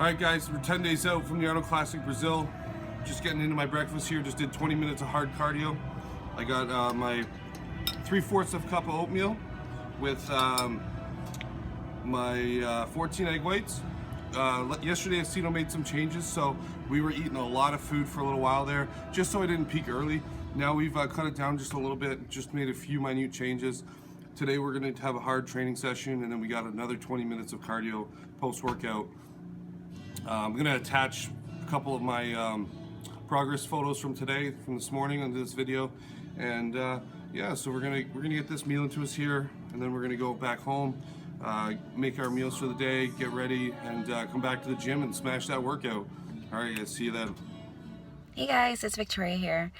Alright guys, we're 10 days out from the Arnold Classic Brazil. Just getting into my breakfast here, just did 20 minutes of hard cardio. I got my 3/4 of a cup of oatmeal with my 14 egg whites. Yesterday SINELE made some changes, so we were eating a lot of food for a little while there, just so I didn't peak early. Now we've cut it down just a little bit, just made a few minute changes. Today we're going to have a hard training session, and then we got another 20 minutes of cardio post-workout. I'm going to attach a couple of my progress photos from today, from this morning, onto this video, and yeah, so we're gonna get this meal into us here, and then we're gonna go back home, make our meals for the day, get ready, and come back to the gym and smash that workout. All right, guys, see you then. Hey guys, it's Victoria here.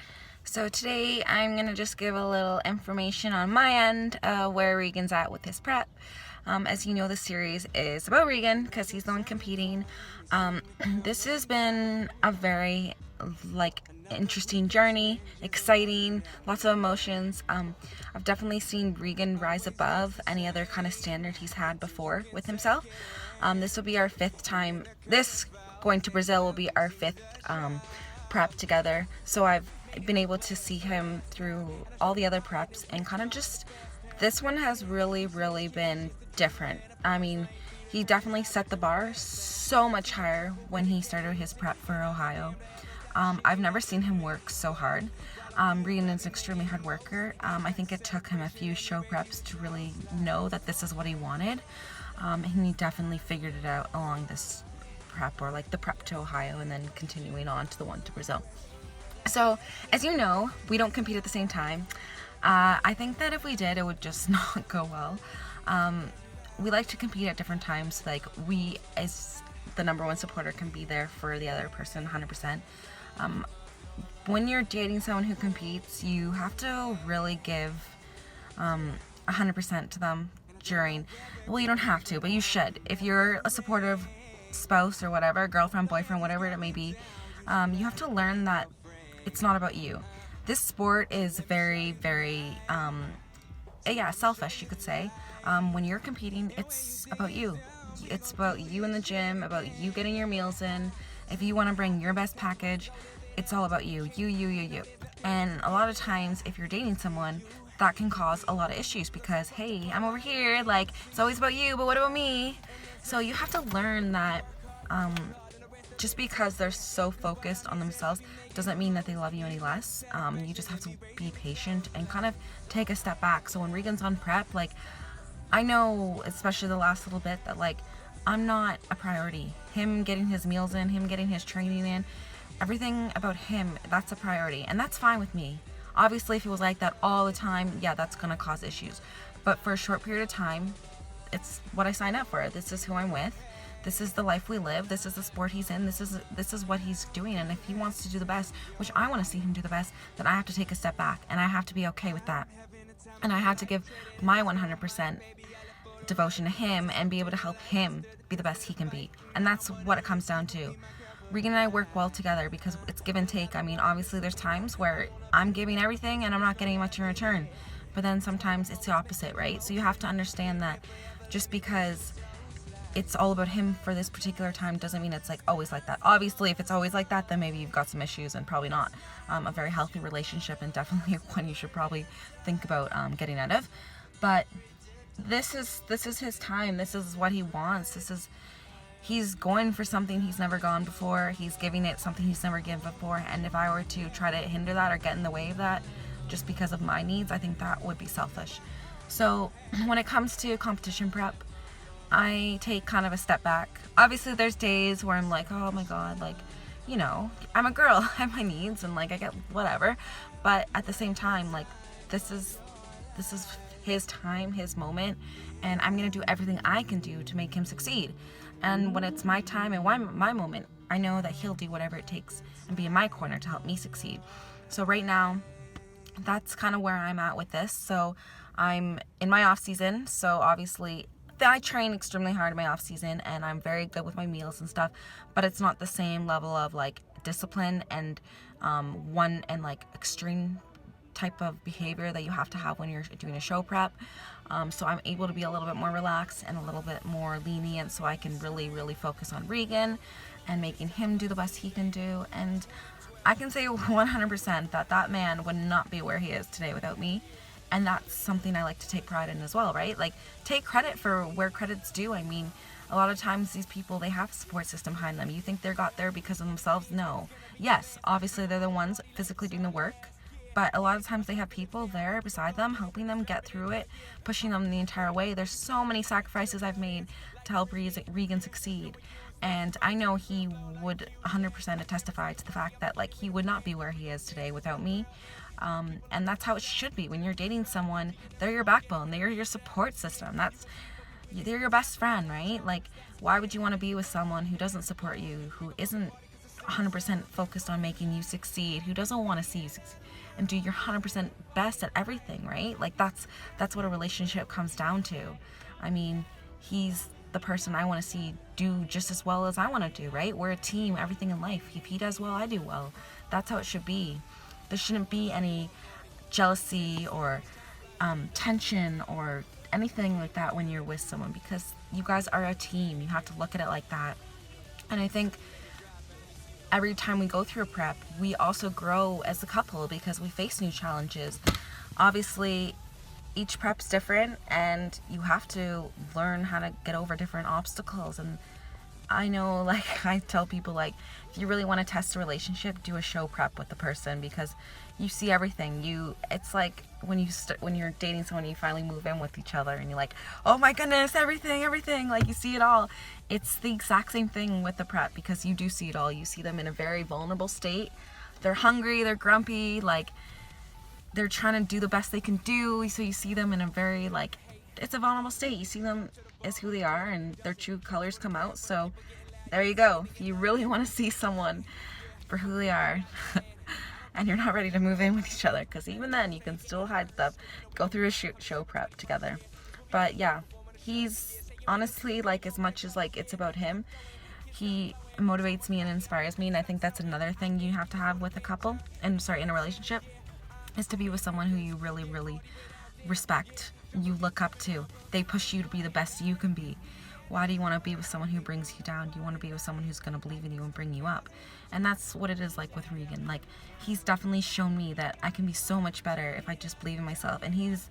So today I'm gonna just give a little information on my end, where Regan's at with his prep. As you know, the series is about Regan because he's the one competing. This has been a very interesting journey, exciting, lots of emotions. I've definitely seen Regan rise above any other kind of standard he's had before with himself. This will be our 5th time. This going to Brazil will be our 5th prep together. So I've been able to see him through all the other preps, and kind of just, this one has really been different. I mean, he definitely set the bar so much higher when he started his prep for Ohio. I've never seen him work so hard. Regan is an extremely hard worker. I think it took him a few show preps to really know that this is what he wanted. And he definitely figured it out along this prep, or like the prep to Ohio, and then continuing on to the one to Brazil. So, as you know, we don't compete at the same time. I think that if we did, it would just not go well. We like to compete at different times. Like, we, as the #1 supporter, can be there for the other person 100%. When you're dating someone who competes, you have to really give 100% to them during, well, you don't have to, but you should. If you're a supportive spouse or whatever, girlfriend, boyfriend, whatever it may be, you have to learn that it's not about you. This sport is very selfish, you could say. When you're competing, it's about you. It's about you in the gym, about you getting your meals in. If you want to bring your best package, it's all about you. You. And a lot of times, if you're dating someone, that can cause a lot of issues because, hey, I'm over here, like, it's always about you, but what about me? So you have to learn that just because they're so focused on themselves doesn't mean that they love you any less. You just have to be patient and kind of take a step back. So when Regan's on prep, like, I know, especially the last little bit, that, like, I'm not a priority. Him getting his meals in, him getting his training in, everything about him, that's a priority. And that's fine with me. Obviously, if it was like that all the time, yeah, that's gonna cause issues. But for a short period of time, it's what I signed up for. This is who I'm with. This is the life we live. This is the sport he's in. This is what he's doing. And if he wants to do the best, which I want to see him do the best, then I have to take a step back, and I have to be okay with that. And I have to give my 100% devotion to him and be able to help him be the best he can be. And that's what it comes down to. Regan and I work well together because it's give and take. I mean, obviously there's times where I'm giving everything and I'm not getting much in return. But then sometimes it's the opposite, right? So you have to understand that just because it's all about him for this particular time doesn't mean it's like always like that. Obviously, if it's always like that, then maybe you've got some issues and probably not a very healthy relationship, and definitely one you should probably think about getting out of. But this is his time. This is what he wants. He's going for something he's never gone before. He's giving it something he's never given before. And if I were to try to hinder that or get in the way of that just because of my needs, I think that would be selfish. So when it comes to competition prep, I take kind of a step back. Obviously there's days where I'm like, oh my god, like, you know, I'm a girl, I have my needs, and like I get whatever. But at the same time, like, this is his time, his moment, and I'm gonna do everything I can do to make him succeed. And when it's my time and my moment, I know that he'll do whatever it takes and be in my corner to help me succeed. So right now, that's kind of where I'm at with this. So I'm in my off season, so obviously I train extremely hard in my off season, and I'm very good with my meals and stuff, but it's not the same level of like discipline and like extreme type of behavior that you have to have when you're doing a show prep. So I'm able to be a little bit more relaxed and a little bit more lenient, so I can really focus on Regan and making him do the best he can do. And I can say 100% that that man would not be where he is today without me. And that's something I like to take pride in as well, right? Like, take credit for where credit's due. I mean, a lot of times these people, they have a support system behind them. You think they got there because of themselves? No. Yes, obviously they're the ones physically doing the work, but a lot of times they have people there beside them, helping them get through it, pushing them the entire way. There's so many sacrifices I've made to help Regan succeed. And I know he would 100% testify to the fact that, like, he would not be where he is today without me. And that's how it should be. When you're dating someone, they're your backbone. They're your support system. They're your best friend, right? Like, why would you want to be with someone who doesn't support you, who isn't 100% focused on making you succeed, who doesn't want to see you succeed and do your 100% best at everything, right? Like, that's what a relationship comes down to. I mean, he's the person I want to see do just as well as I want to do, right? We're a team, everything in life. If he does well, I do well. That's how it should be. There shouldn't be any jealousy or tension or anything like that when you're with someone, because you guys are a team. You have to look at it like that. And I think every time we go through a prep, we also grow as a couple because we face new challenges. Obviously, each prep's different, and you have to learn how to get over different obstacles. And I know, like, I tell people, like, if you really want to test a relationship, do a show prep with the person, because you see everything. It's like when you're dating someone, you finally move in with each other, and you're like, oh my goodness, everything, like, you see it all. It's the exact same thing with the prep, because you do see it all. You see them in a very vulnerable state. They're hungry, they're grumpy, like, they're trying to do the best they can do. So you see them in a very, like, it's a vulnerable state. You see them as who they are, and their true colors come out. So there you go. If you really want to see someone for who they are and you're not ready to move in with each other, because even then you can still hide stuff, go through a show prep together. But yeah, he's honestly, like, as much as, like, it's about him, he motivates me and inspires me. And I think that's another thing you have to have with a couple, in a relationship, is to be with someone who you really respect, you look up to. They push you to be the best you can be. Why do you want to be with someone who brings you down? Do you want to be with someone who's going to believe in you and bring you up? And that's what it is like with Regan. Like, he's definitely shown me that I can be so much better if I just believe in myself. And he's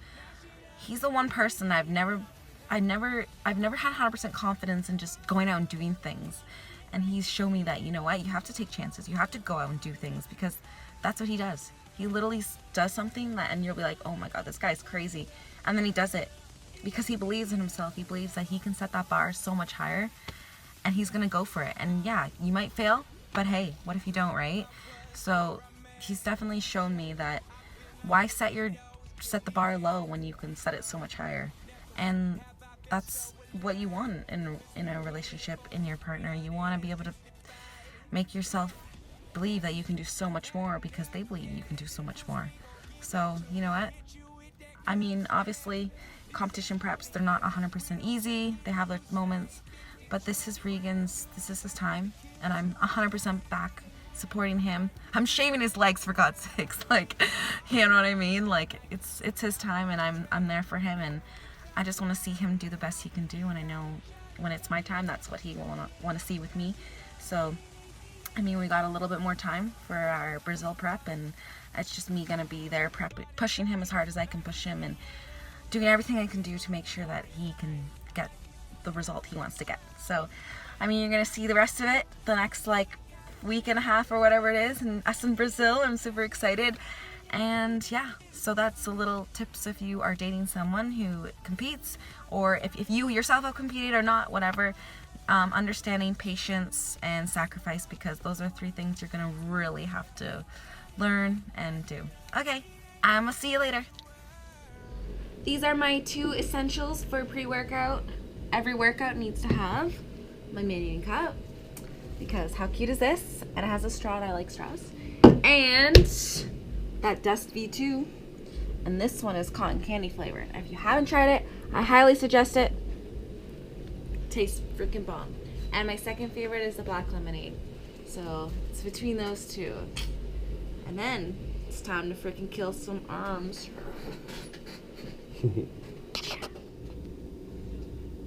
the one person I've never had 100% confidence in just going out and doing things. And he's shown me that, you know what, you have to take chances. You have to go out and do things, because that's what he does. He literally does something and you'll be like, oh my God, this guy's crazy. And then he does it because he believes in himself. He believes that he can set that bar so much higher, and he's going to go for it. And yeah, you might fail, but hey, what if you don't, right? So he's definitely shown me that why set the bar low when you can set it so much higher. And that's what you want in a relationship, in your partner. You want to be able to make yourself believe that you can do so much more, because they believe you can do so much more. So, you know what? I mean, obviously, competition preps, they're not 100% easy. They have their moments, but this is his time, and I'm 100% back supporting him. I'm shaving his legs, for God's sakes. Like, you know what I mean? Like, it's his time, and I'm there for him, and I just want to see him do the best he can do. And I know when it's my time, that's what he will want to see with me. So, I mean, we got a little bit more time for our Brazil prep, and it's just me gonna be there pushing him as hard as I can push him, and doing everything I can do to make sure that he can get the result he wants to get. So, I mean, you're gonna see the rest of it the next, like, week and a half or whatever it is, and us in Brazil. I'm super excited. And yeah, so that's a little tips if you are dating someone who competes, or if you yourself have competed or not, whatever. Understanding patience and sacrifice, because those are 3 things you're gonna really have to learn and do. Okay, I'm gonna see you later. These are my 2 essentials for pre-workout. Every workout needs to have my minion cup, because how cute is this? And it has a straw, and I like straws. And that Dust V2. And this one is cotton candy flavored. If you haven't tried it, I highly suggest it. Tastes freaking bomb. And my second favorite is the black lemonade. So it's between those 2. And then It's time to freaking kill some arms.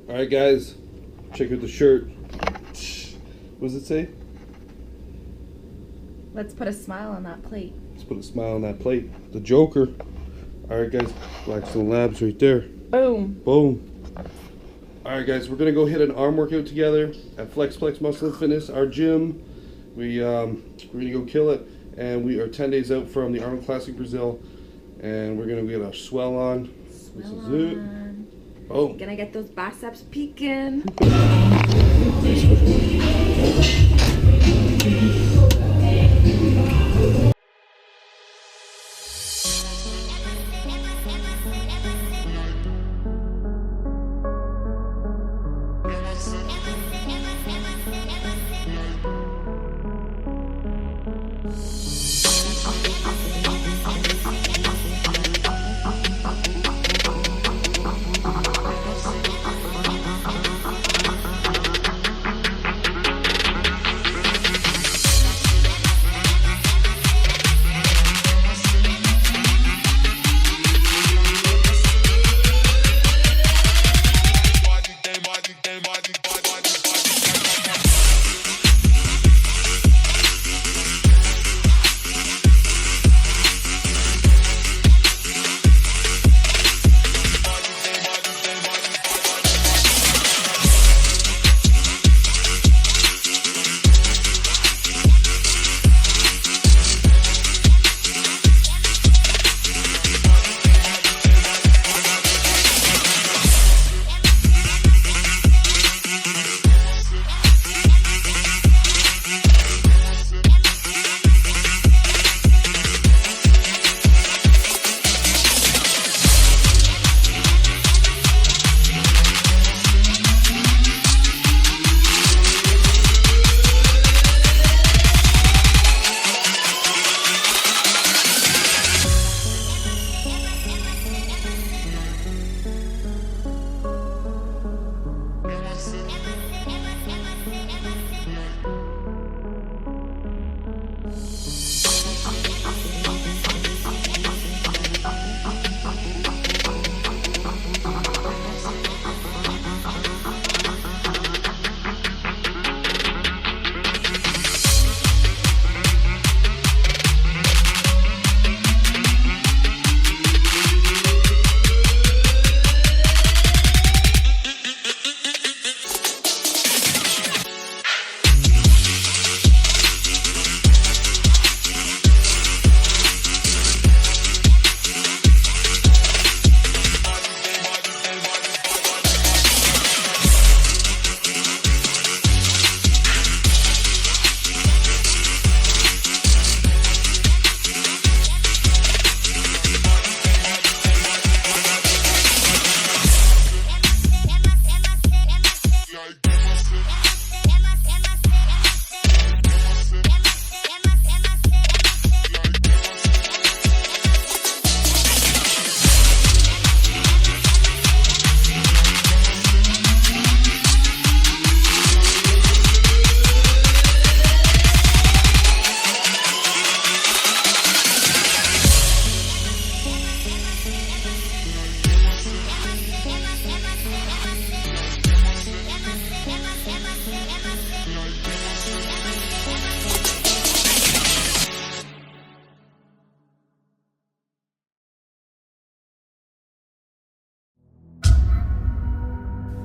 Alright guys, check out the shirt. What does it say? Let's put a smile on that plate. Let's put a smile on that plate. The Joker. Alright guys, Blackstone Labs right there. Boom. Boom. Alright guys, we're gonna go hit an arm workout together at Flex Muscle and Fitness, our gym. We're gonna go kill it, and we are 10 days out from the Arnold Classic Brazil, and we're gonna get our swell on. This is it. Oh. Gonna get those biceps peeking.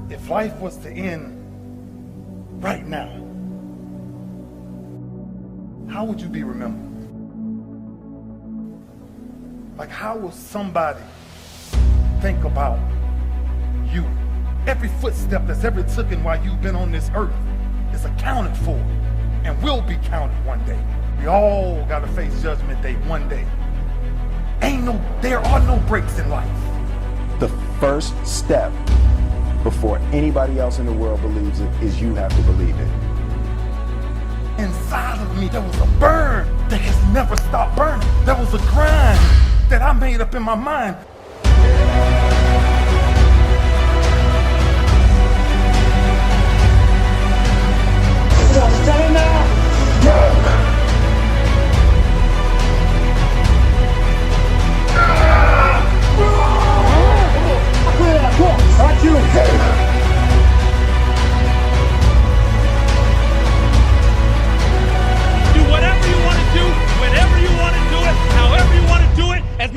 If life was to end right now, how would you be remembered? Like, how will somebody think about you? Every footstep that's ever taken while you've been on this earth is accounted for and will be counted one day. We all gotta face judgment day one day. There are no breaks in life. The first step before anybody else in the world believes it is you have to believe it. Inside of me, there was a burn that has never stopped burning. There was a grind that I made up in my mind.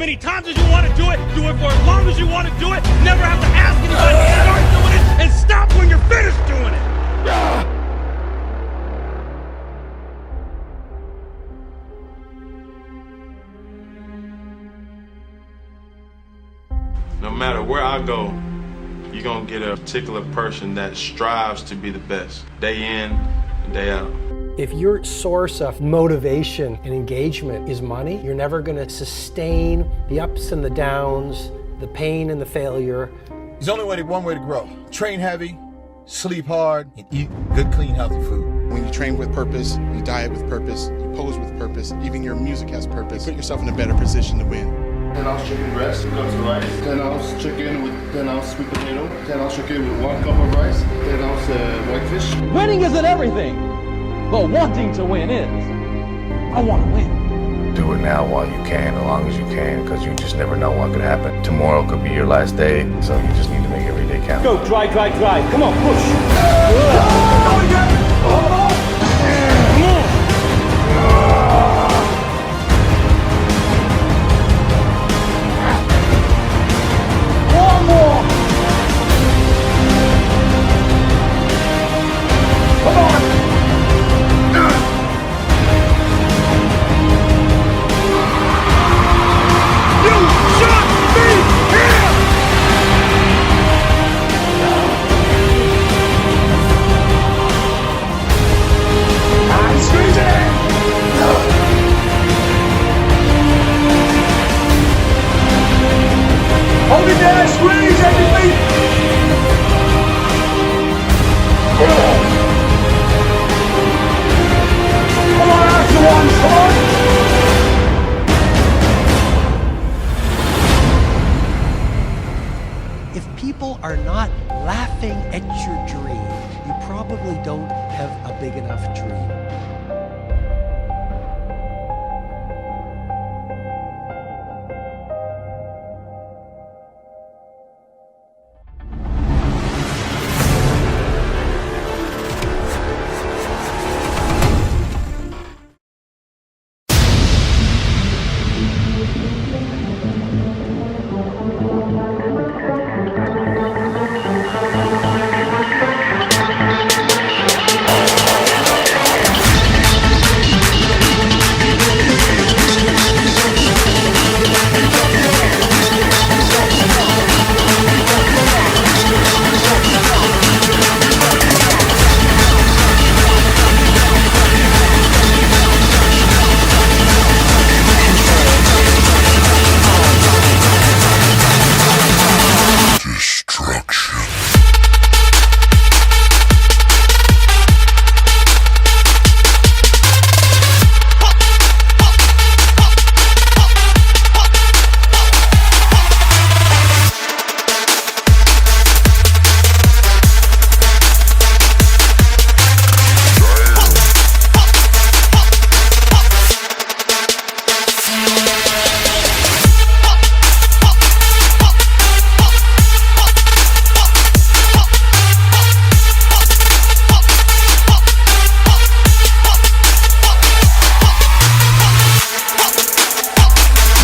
many times as you want to do it for as long as you want to do it, never have to ask anybody to start doing it, and stop when you're finished doing it. No matter where I go, you're gonna get a particular person that strives to be the best, day in and day out. If your source of motivation and engagement is money, you're never gonna sustain the ups and the downs, the pain and the failure. There's only one way to grow. Train heavy, sleep hard, and eat good, clean, healthy food. When you train with purpose, you diet with purpose, you pose with purpose, even your music has purpose, you put yourself in a better position to win. 10 ounce chicken breast, 2 cups of rice, 10 ounce chicken with 10 ounce sweet potato, 10 ounce chicken with 1 cup of rice, 10 ounce whitefish. Winning isn't everything, but wanting to win is. I want to win. Do it now while you can, as long as you can, because you just never know what could happen. Tomorrow could be your last day, so you just need to make every day count. Go, try. Come on, push. One more. Come on. You should be here. I'm squeezing. Hold it there, squeeze everything. Come on, after one, come on. If people are not laughing at your dream, you probably don't have a big enough dream.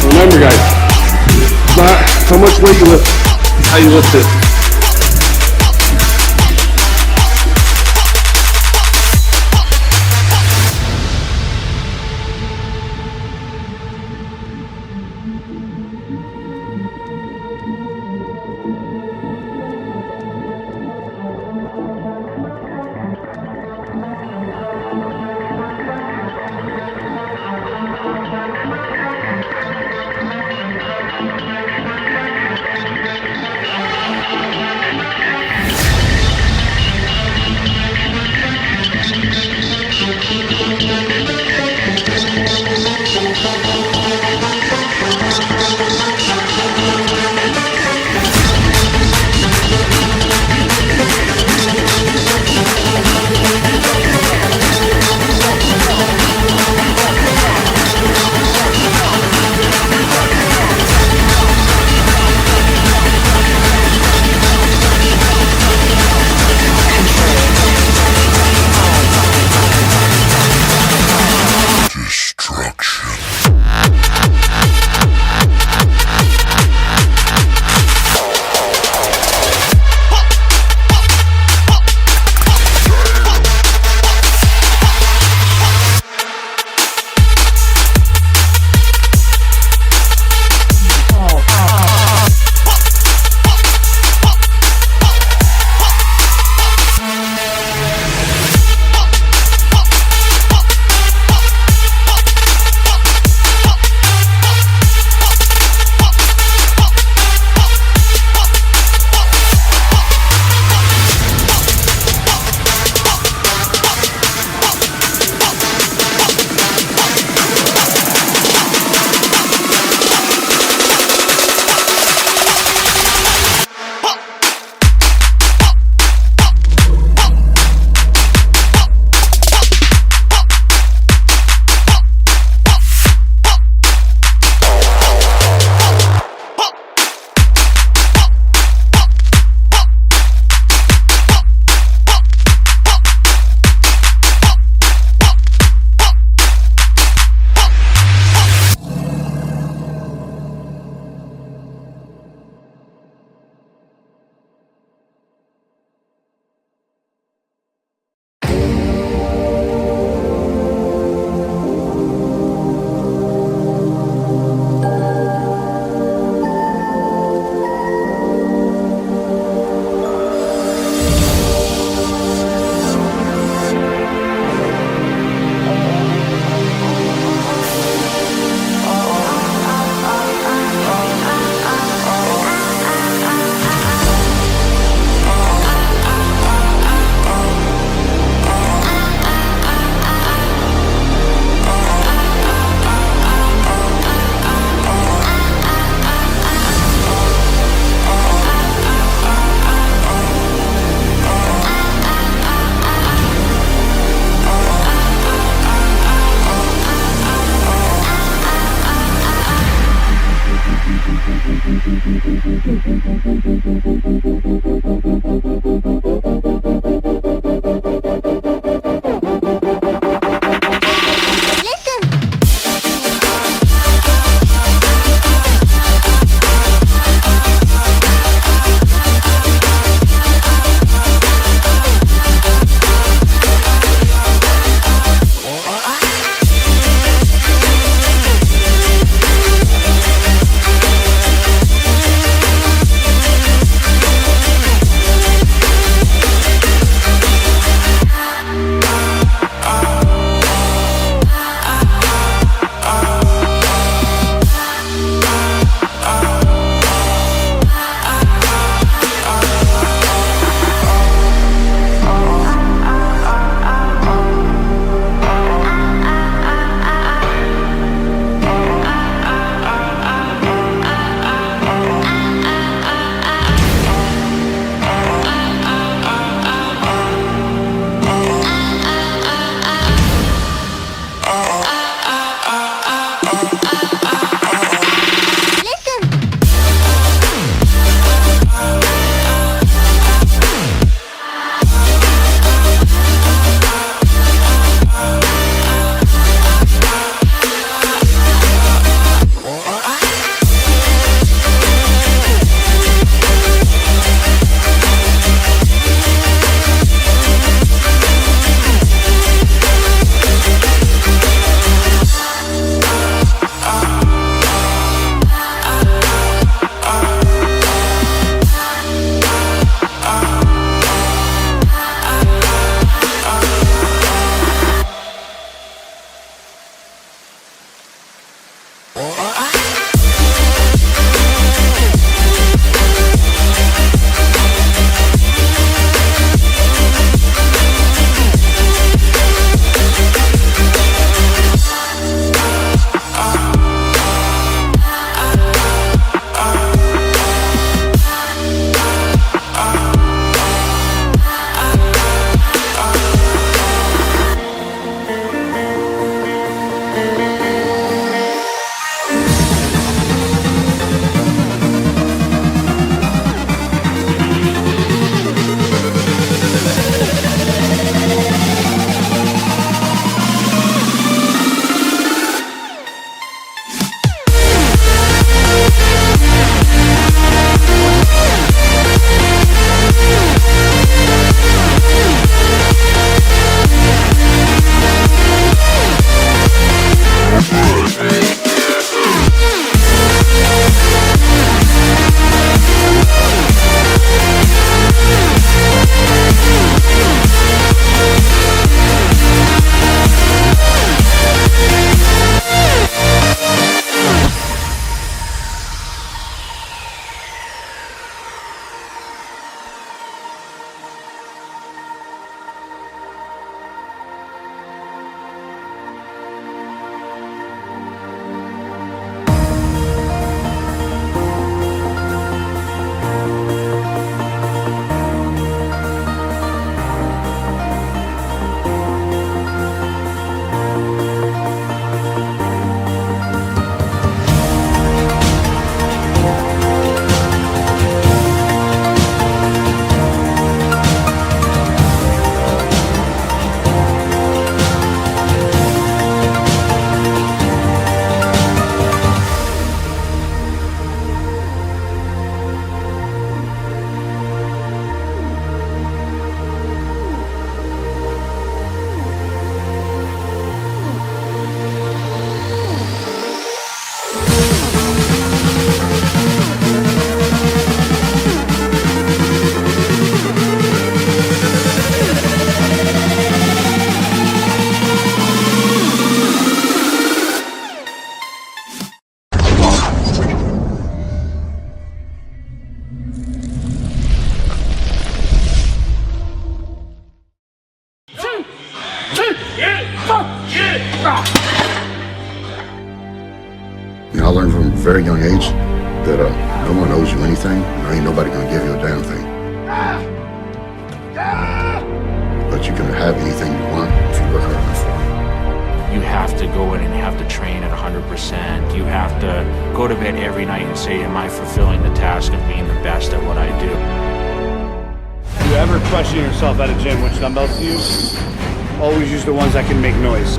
Remember, guys, it's not how much weight you lift, it's how you lift it. You know, I learned from a very young age that no one owes you anything. There ain't nobody gonna give you a damn thing. But you can have anything you want if you work hard enough for it. You have to go in and you have to train at 100%. You have to go to bed every night and say, am I fulfilling the task of being the best at what I do? If you ever question yourself at a gym which dumbbells to use, always use the ones that can make noise,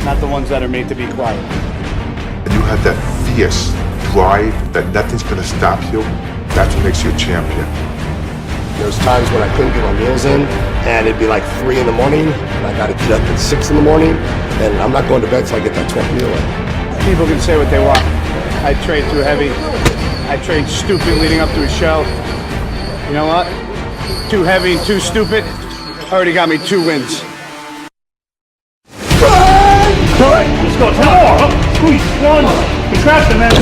not the ones that are made to be quiet. And you have that fierce drive that nothing's gonna stop you. That's what makes you a champion. There's times when I couldn't get my meals in, and it'd be like 3 in the morning, and I gotta get up at 6 in the morning, and I'm not going to bed till I get that 12th meal in. People can say what they want. I trained too heavy. I trained stupid leading up to a show. You know what? Too heavy and too stupid already got me 2 wins. All right, let's go. 10 more. Up, squeeze. 1. Contract them, man.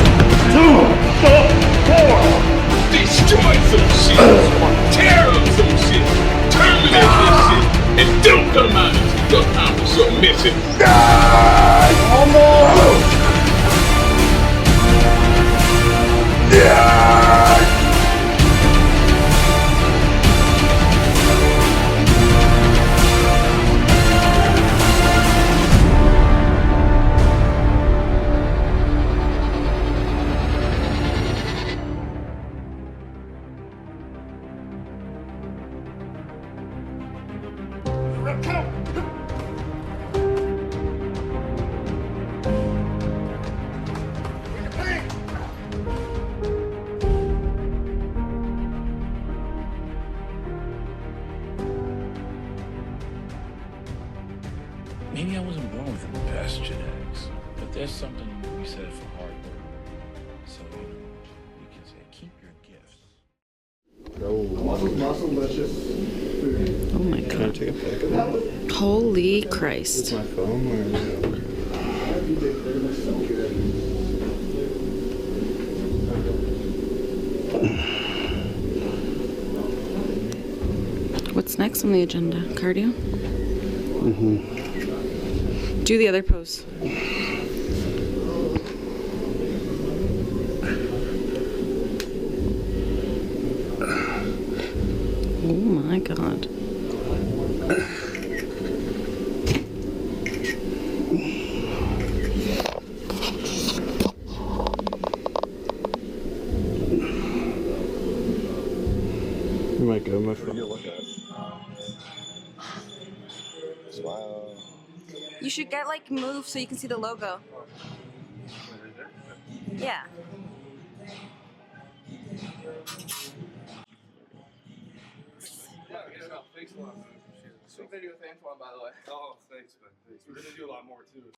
2. 4. Destroy some shit. Tear up some shit. Terminate this shit. And don't come out until your time for submission. One more. Maybe I wasn't born with the best genetics, but there's something to be said for hard work. So, you can say, keep your gifts. Oh my god. Holy Christ. My phone What's next on the agenda? Cardio? Mm-hmm. Do the other pose. Oh my god. You might go, my friend. You should get like move so you can see the logo. Yeah. Thanks a lot. So video with Antoine, by the way. Oh, thanks, man. Thanks. We're gonna do a lot more too.